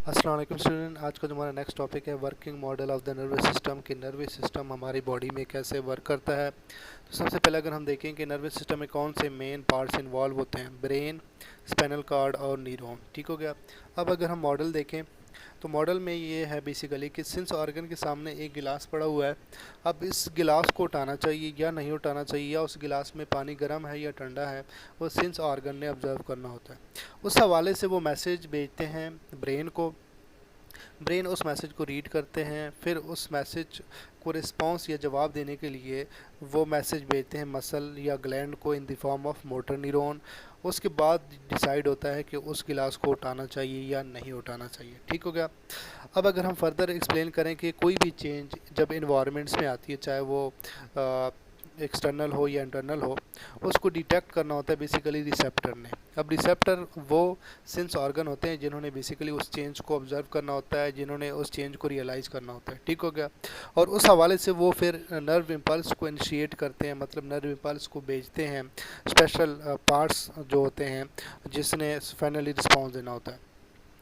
अस्सलाम वालेकुम स्टूडेंट। आज का जो हमारा नेक्स्ट टॉपिक है working model of the nervous system, कि नर्वस सिस्टम हमारी बॉडी में कैसे वर्क करता है। तो सबसे पहले अगर हम देखें कि नर्वस सिस्टम में कौन से मेन पार्ट्स इन्वॉल्व होते हैं, ब्रेन, स्पाइनल कॉर्ड और न्यूरॉन। ठीक हो गया। अब अगर हम मॉडल देखें तो मॉडल में ये है बेसिकली कि सेंस ऑर्गन के सामने एक गिलास पड़ा हुआ है। अब इस गिलास को उठाना चाहिए या नहीं उठाना चाहिए, या उस गिलास में पानी गर्म है या ठंडा है, वो सेंस ऑर्गन ने ऑब्जर्व करना होता है। उस हवाले से वो मैसेज भेजते हैं ब्रेन को। ब्रेन उस मैसेज को रीड करते हैं, फिर उस मैसेज को रिस्पांस या जवाब देने के लिए वो मैसेज भेजते हैं मसल या ग्लैंड को in the form of motor neuron. उसके बाद डिसाइड होता है कि उस गिलास को उठाना चाहिए या नहीं उठाना चाहिए। ठीक हो गया। अब अगर हम फर्दर एक्सप्लेन करें कि कोई भी चेंज जब इन्वायरमेंट्स में आती है, चाहे वो एक्सटर्नल हो या इंटरनल हो, उसको डिटेक्ट करना होता है बेसिकली रिसेप्टर ने। अब रिसेप्टर वो सेंस ऑर्गन होते हैं जिन्होंने बेसिकली उस चेंज को ऑब्जर्व करना होता है, जिन्होंने उस चेंज को रियलाइज़ करना होता है। ठीक हो गया। और उस हवाले से वो फिर नर्व इम्पल्स को इनिशिएट करते हैं, मतलब नर्व इम्पल्स को भेजते हैं स्पेशल पार्ट्स जो होते हैं जिसने फाइनली रिस्पॉन्स देना होता है।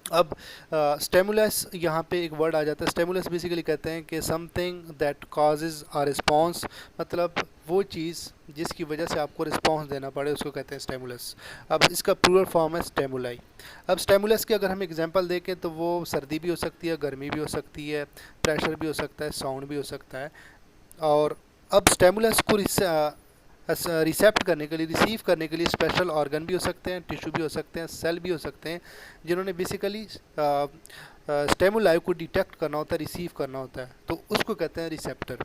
अब स्टेमुलस यहाँ पे एक वर्ड आ जाता है। स्टेमुलस बेसिकली कहते हैं कि something that causes a response, मतलब वो चीज़ जिसकी वजह से आपको रिस्पॉन्स देना पड़े उसको कहते हैं स्टेमुलस। अब इसका प्लूरल फॉर्म है स्टेमुलाई। अब स्टेमुलस की अगर हम एग्जांपल देखें तो वो सर्दी भी हो सकती है, गर्मी भी हो सकती है, प्रेशर भी हो सकता है, साउंड भी हो सकता है। और अब स्टेमुलस को रिसेप्ट करने के लिए, रिसीव करने के लिए स्पेशल ऑर्गन भी हो सकते हैं, टिश्यू भी हो सकते हैं, सेल भी हो सकते हैं, जिन्होंने बेसिकली स्टेमुलाई को डिटेक्ट करना होता है, रिसीव करना होता है, तो उसको कहते हैं रिसेप्टर।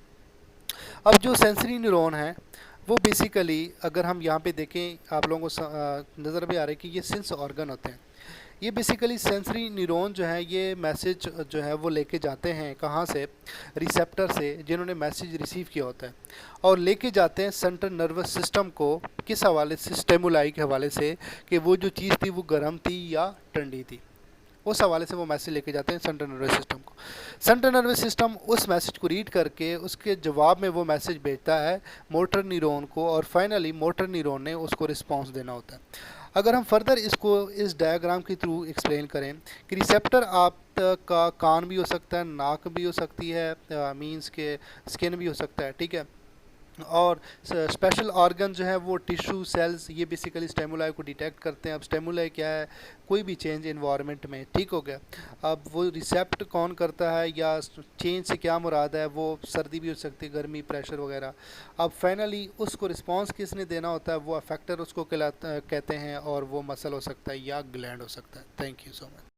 अब जो सेंसरी न्यूरॉन है वो बेसिकली अगर हम यहाँ पे देखें, आप लोगों को नज़र भी आ रहा है कि ये सेंस ऑर्गन होते हैं। ये बेसिकली सेंसरी न्यूरॉन जो है ये मैसेज जो है वो लेके जाते हैं कहाँ से, रिसेप्टर से, जिन्होंने मैसेज रिसीव किया होता है, और लेके जाते हैं सेंट्रल नर्वस सिस्टम को। किस हवाले से? स्टेमुलाई के हवाले से, कि वो जो चीज़ थी वो गर्म थी या ठंडी थी। उस हवाले से वो मैसेज लेके जाते हैं सेंट्रल नर्वस सिस्टम को। सेंट्रल नर्वस सिस्टम उस मैसेज को रीड करके उसके जवाब में वो मैसेज भेजता है मोटर न्यूरॉन को, और फाइनली मोटर न्यूरॉन ने उसको रिस्पॉन्स देना होता है। अगर हम फर्दर इसको इस डायग्राम के थ्रू एक्सप्लेन करें कि रिसेप्टर आपका कान भी हो सकता है, नाक भी हो सकती है, मींस के स्किन भी हो सकता है। ठीक है। और स्पेशल ऑर्गन जो है वो टिश्यू, सेल्स, ये बेसिकली स्टेमुलाई को डिटेक्ट करते हैं। अब स्टेमुलाई क्या है? कोई भी चेंज इन्वायरमेंट में। ठीक हो गया। अब वो रिसेप्ट कौन करता है, या चेंज से क्या मुराद है, वो सर्दी भी हो सकती है, गर्मी, प्रेशर वगैरह। अब फाइनली उसको रिस्पांस किसने देना होता है, वो अफेक्टर उसको कहते हैं, और वो मसल हो सकता है या ग्लैंड हो सकता है। Thank you so much.